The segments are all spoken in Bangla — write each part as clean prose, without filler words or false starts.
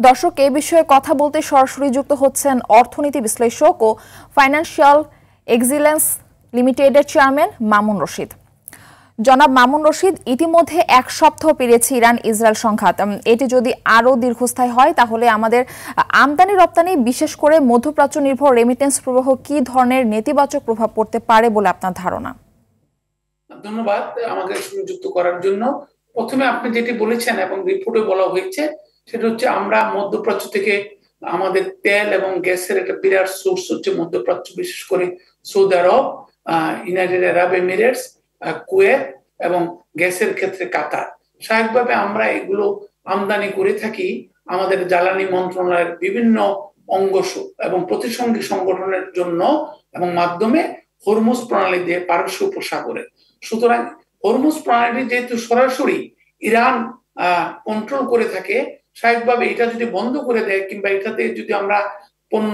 দর্শক, এই বিষয়ে কথা বলতে সরাসরি যুক্ত হচ্ছেন অর্থনীতি বিশ্লেষক ও ফাইন্যান্সিয়াল এক্সিলেন্স লিমিটেডের চেয়ারম্যান মামুন রশিদ। জনাব মামুন রশিদ, ইতিমধ্যে এক সপ্তাহ পেরিয়েছে ইরান ইসরায়েল সংঘাত। এটি যদি আরও দীর্ঘস্থায়ী হয় তাহলে আমাদের আমদানি রপ্তানি, বিশেষ করে মধ্যপ্রাচ্য নির্ভর রেমিটেন্স প্রবাহ কি ধরনের নেতিবাচক প্রভাব পড়তে পারে বলে আপনার ধারণা? ধন্যবাদ আমাকে সংযুক্ত করার জন্য। প্রথমে আপনি যেটি বলেছেন এবং রিপোর্টে বলা হয়েছে সেটা হচ্ছে আমরা মধ্যপ্রাচ্য থেকে আমাদের তেল এবং গ্যাসের একটা বিরাট সোর্স হচ্ছে মধ্যপ্রাচ্য, বিশেষ করে সৌদি আরব, ইউনাইটেড আরব এমিরেটস, কুয়েত এবং গ্যাসের ক্ষেত্রে কাতার। স্বাভাবিকভাবে আমরা এগুলো আমদানি করে থাকি আমাদের জ্বালানি মন্ত্রণালয়ের বিভিন্ন অঙ্গ এবং প্রতিসঙ্গী সংগঠনের জন্য এবং মাধ্যমে হরমুজ প্রণালী দিয়ে পারস্য উপসাগরে। সুতরাং হরমুজ প্রণালী যেহেতু সরাসরি ইরান কন্ট্রোল করে থাকে, স্বাভাবিকভাবে এটা যদি বন্ধ করে দেয় কিংবা এটাতে যদি আমরা পণ্য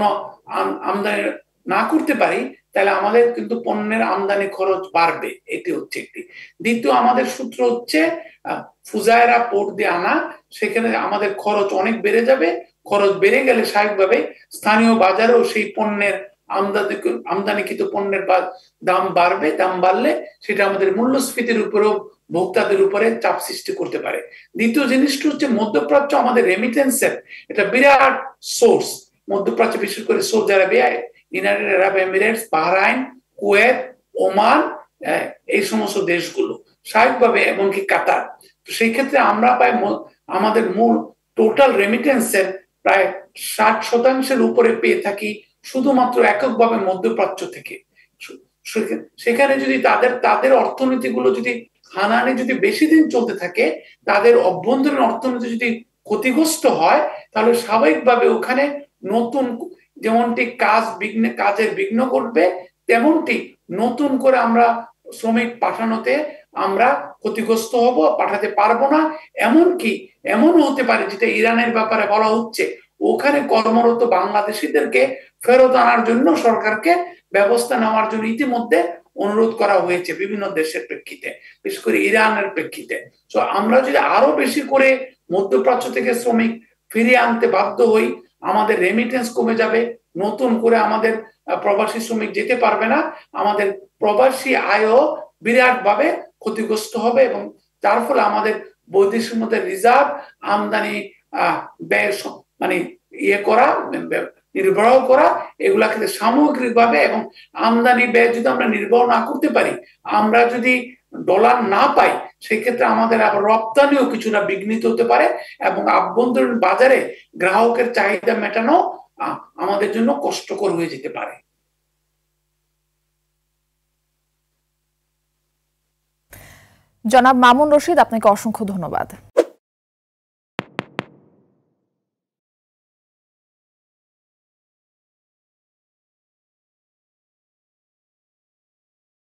আমদানি না করতে পারি তাহলে আমাদের কিন্তু পণ্যের আমদানি খরচ বাড়বে। এটি হচ্ছে একটি। দ্বিতীয়, আমাদের সূত্র হচ্ছে ফুজায়রা পোর্ট দিয়ে আনা, সেখানে আমাদের খরচ অনেক বেড়ে যাবে। খরচ বেড়ে গেলে স্বাভাবিকভাবে স্থানীয় বাজারেও সেই পণ্যের আমদানিকৃত পণ্যের দাম বাড়বে। দাম বাড়লে সেটা আমাদের মূল্যস্ফীতির উপরেও, ভোক্তাদের উপরে চাপ সৃষ্টি করতে পারে। দ্বিতীয় জিনিসটা হচ্ছে মধ্যপ্রাচ্য আমাদের রেমিটেন্সের এটা বিরাট সোর্স। মধ্যপ্রাচ্য বিশেষ করে সৌদি আরবিয়া, ইউনাইটেড আরব এমিরেটস, বাহরাইন, কুয়েত, ওমান, এই সমস্ত দেশগুলো স্বাভাবিকভাবে, এমনকি কাতার। তো সেই ক্ষেত্রে আমরা পাই আমাদের মূল টোটাল রেমিটেন্সের প্রায় 60% উপরে পেয়ে থাকি শুধুমাত্র এককভাবে মধ্যপ্রাচ্য থেকে। সেখানে যদি তাদের অর্থনীতিগুলো যদি হানাহানি যদি বেশি দিন চলতে থাকে, তাদের অভ্যন্তরীণ অর্থনীতি যদি ক্ষতিগ্রস্ত হয়, তাহলে স্বাভাবিকভাবে ওখানে নতুন যেমনটি কাজের বিঘ্ন ঘটবে, তেমনটি নতুন করে আমরা শ্রমিক পাঠানোতে আমরা ক্ষতিগ্রস্ত হব, পাঠাতে পারবো না। এমনকি এমনও হতে পারে, যেটা ইরানের ব্যাপারে বলা হচ্ছে, ওখানে কর্মরত বাংলাদেশিদেরকে ফেরত আনার জন্য সরকারকে ব্যবস্থা নেওয়ার জন্য ইতিমধ্যে অনুরোধ করা হয়েছে বিভিন্ন দেশের প্রেক্ষিতে, বিশেষ করে ইরানের প্রেক্ষিতে। তো আমরা যদি আরো বেশি করে মধ্যপ্রাচ্য থেকে শ্রমিক ফিরিয়ে আনতে বাধ্য হই, আমাদের রেমিটেন্স কমে যাবে, নতুন করে আমাদের প্রবাসী শ্রমিক যেতে পারবে না, আমাদের প্রবাসী আয়ও বিরাট ভাবে ক্ষতিগ্রস্ত হবে এবং যার ফলে আমাদের বৈদেশিক মধ্যে রিজার্ভ, আমদানি ব্যয় মানে নির্বাহ করা, এগুলা কিন্তু সামগ্রিকভাবে, এবং আমদানি ব্যয় যদি আমরা নির্বাহ না করতে পারি, আমরা যদি ডলার না পাই, সেক্ষেত্রে আমাদের আবার রপ্তানিও কিছুটা বিঘ্নিত হতে পারে এবং আভ্যন্তরীণ বাজারে গ্রাহকের চাহিদা মেটানো আমাদের জন্য কষ্টকর হয়ে যেতে পারে। জনাব মামুন রশিদ, আপনাকে অসংখ্য ধন্যবাদ।